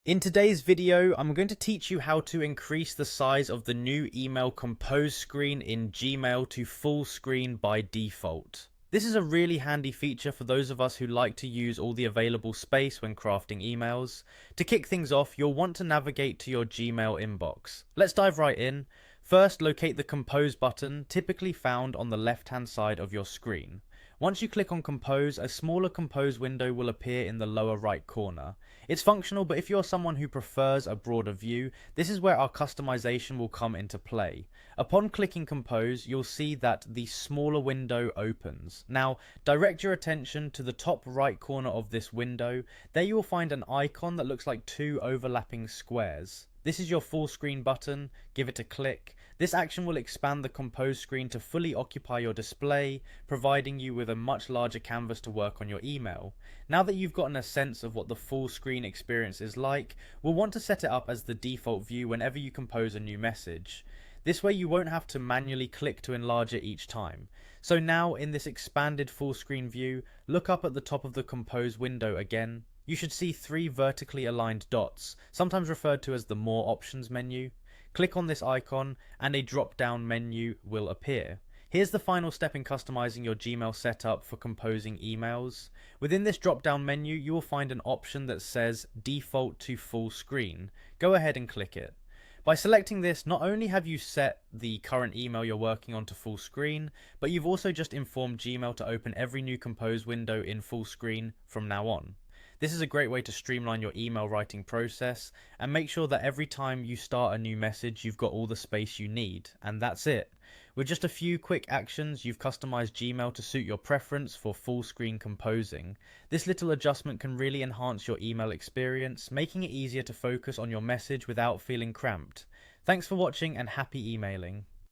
In today's video, I'm going to teach you how to increase the size of the new email compose screen in Gmail to full screen by default. This is a really handy feature for those of us who like to use all the available space when crafting emails. To kick things off, you'll want to navigate to your Gmail inbox. Let's dive right in. First, locate the Compose button, typically found on the left-hand side of your screen. Once you click on Compose, a smaller Compose window will appear in the lower right corner. It's functional, but if you're someone who prefers a broader view, this is where our customization will come into play. Upon clicking Compose, you'll see that the smaller window opens. Now, direct your attention to the top right corner of this window. There you will find an icon that looks like two overlapping squares. This is your full screen button. Give it a click. This action will expand the Compose screen to fully occupy your display, providing you with a much larger canvas to work on your email. Now that you've gotten a sense of what the full screen experience is like, we'll want to set it up as the default view whenever you compose a new message. This way you won't have to manually click to enlarge it each time. So now in this expanded full screen view, look up at the top of the Compose window again. You should see three vertically aligned dots, sometimes referred to as the More Options menu. Click on this icon and a drop-down menu will appear. Here's the final step in customizing your Gmail setup for composing emails. Within this drop-down menu, you will find an option that says Default to Full Screen. Go ahead and click it. By selecting this, not only have you set the current email you're working on to full screen, but you've also just informed Gmail to open every new Compose window in full screen from now on. This is a great way to streamline your email writing process and make sure that every time you start a new message, you've got all the space you need. And that's it. With just a few quick actions, you've customized Gmail to suit your preference for full screen composing. This little adjustment can really enhance your email experience, making it easier to focus on your message without feeling cramped. Thanks for watching and happy emailing.